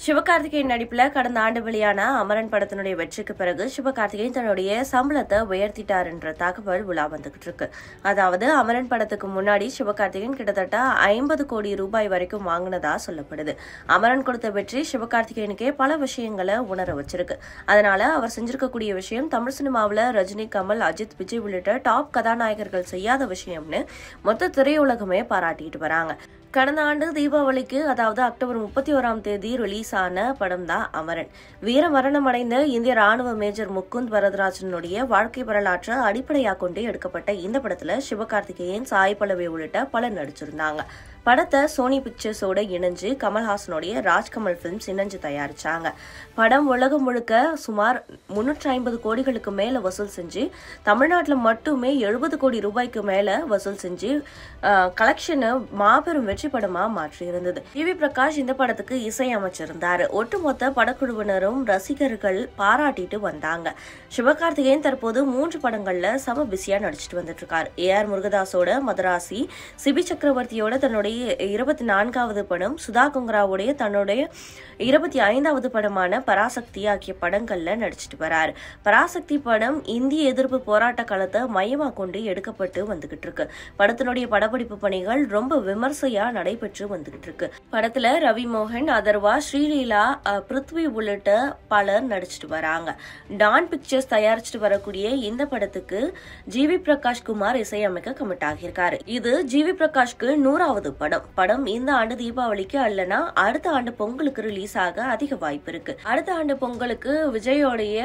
சிவகார்த்திகேயன் நடிப்புல கடந்த ஆண்டு வெளியான அமரன் படத்தினுடைய வெற்றிக்கு பிறகு சிவகார்த்திகேயன் தன்னுடைய சம்பளத்தை உயர்த்திட்டார் என்ற தகவல் உலா வந்துகிட்டு இருக்கு. அதாவது அமரன் படத்துக்கு முன்னாடி சிவகார்த்திகேயன் கிட்டத்தட்ட 50 கோடி ரூபாய் வரைக்கும் வாங்கினதா சொல்லப்படுது. அமரன் கொடுத்த வெற்றி சிவகார்த்திகேயனுக்கே பல விஷயங்களை உணர வச்சிருக்கு. அதனால அவர் செஞ்சிருக்கக்கூடிய விஷயம் தமிழ் சினிமாவில் ரஜினி, கமல், அஜித், விஜய் உள்ளிட்ட டாப் கதாநாயகர்கள் செய்யாத விஷயம்னு மொத்த திரையுலகமே பாராட்டிட்டு வராங்க. கடந்த ஆண்டு தீபாவளிக்கு, அதாவது அக்டோபர் 31ஆம் தேதி ரிலீஸ் ஆன படம் தான் அமரன். வீர மரணம் அடைந்த இந்திய ராணுவ மேஜர் முகுந்த் வரதராஜனுடைய வாழ்க்கை வரலாற்றை அடிப்படையாக கொண்டு எடுக்கப்பட்ட இந்த படத்துல சிவகார்த்திகேயன், சாய் பல்லவி உள்ளிட்ட பலர் நடிச்சிருந்தாங்க. படத்தை சோனி பிக்சர்ஸோட இணைஞ்சு கமல்ஹாசனுடைய ராஜ்கமல் பிலிம்ஸ் இணைஞ்சு தயாரிச்சாங்க. படம் உலகம் முழுக்க சுமார் 350 கோடிகளுக்கு மேல வசூல் செஞ்சு தமிழ்நாட்டில் மட்டுமே 70 கோடி ரூபாய்க்கு மேல வசூல் செஞ்சு கலெக்ஷனை மாபெரும் வெற்றி படமா மாற்றி இருந்தது. வி பிரகாஷ் இந்த படத்துக்கு இசை அமைச்சிருந்தாரு. ஒட்டுமொத்த படக்குழுவினரும் ரசிகர்கள் பாராட்டிட்டு வந்தாங்க. சிவகார்த்திகேயன் தற்போது 3 படங்கள்ல சம பிஸியா நடிச்சிட்டு வந்துட்டு இருக்காரு. AR முருகதாஸோட மதராசி, சிபி சக்கரவர்த்தியோட தன்னுடைய 24வது படம், சுதா கொங்கராவுடைய தன்னுடைய 25வது படமான பராசக்தி ஆகிய படங்கள்ல நடிச்சிட்டு வராரு. பராசக்தி படம் இந்திய எதிர்ப்பு போராட்ட காலத்தை மையமா கொண்டு எடுக்கப்பட்டு வந்துகிட்டு இருக்கு. படத்தினுடைய படப்பிடிப்பு பணிகள் ரொம்ப விமர்சையா நடைபெற்று வந்துகிட்டு இருக்கு. படத்துல ரவி மோகன், அதர்வா, ஸ்ரீலீலா, பிருத்வி உள்ளிட்ட பலர் நடிச்சிட்டு வராங்க. டான் பிக்சர்ஸ் தயாரிச்சுட்டு வரக்கூடிய இந்த படத்துக்கு ஜிவி பிரகாஷ் குமார் இசையமைக்க கமிட் ஆகியிருக்காரு. இது ஜிவி பிரகாஷ்க்கு 100வது படம் இந்த ஆண்டு தீபாவளிக்கு அல்லனா அடுத்த ஆண்டு பொங்கலுக்கு ரிலீஸ் ஆக அதிக வாய்ப்பு இருக்கு. அடுத்த ஆண்டு பொங்கலுக்கு விஜயோடைய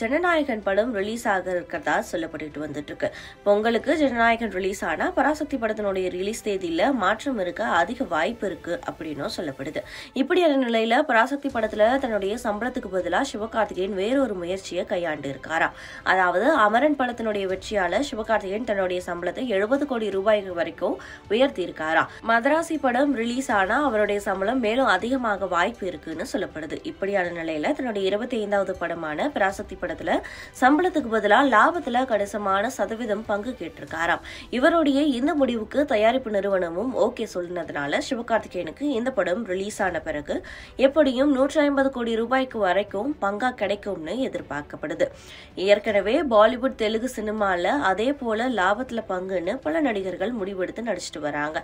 ஜனநாயகன் படம் ரிலீஸ் ஆக இருக்கிறதா சொல்லப்பட்டு வந்துட்டு இருக்கு. பொங்கலுக்கு ஜனநாயகன் ரிலீஸ் ஆனா பராசக்தி படத்தினுடைய ரிலீஸ் தேதியில மாற்றம் இருக்க அதிக வாய்ப்பு இருக்கு அப்படின்னு சொல்லப்படுது. இப்படியான நிலையில பராசக்தி படத்துல தன்னுடைய சம்பளத்துக்கு பதிலாக சிவகார்த்திகேயன் வேறொரு முயற்சியை கையாண்டு இருக்காரா. அதாவது அமரன் படத்தினுடைய வெற்றியால சிவகார்த்திகேயன் தன்னுடைய சம்பளத்தை 70 கோடி ரூபாய் வரைக்கும் உயர்த்தி இருக்காரா. மதராசி படம் ரிலீஸ் ஆனா அவருடைய சம்பளம் மேலும் அதிகமாக வாய்ப்பு இருக்குன்னு சொல்லப்படுது. இப்படியான நிலையில தன்னுடைய 25வது படமான பராசக்தி படத்துல சம்பளத்துக்கு பதிலாக லாபத்துல கணிசமான சதவீதம் பங்கு கேட்டிருக்காராம். இவருடைய இந்த முடிவுக்கு தயாரிப்பு நிறுவனமும் ஓகே சொல்லினதுனால சிவகார்த்திகேயனுக்கு இந்த படம் ரிலீஸ் ஆன பிறகு எப்படியும் 150 கோடி ரூபாய்க்கு வரைக்கும் பங்கா கிடைக்கும்னு எதிர்பார்க்கப்படுது. ஏற்கனவே பாலிவுட், தெலுங்கு சினிமால அதே போல லாபத்துல பங்குன்னு பல நடிகர்கள் முடிவெடுத்து நடிச்சிட்டு வராங்க.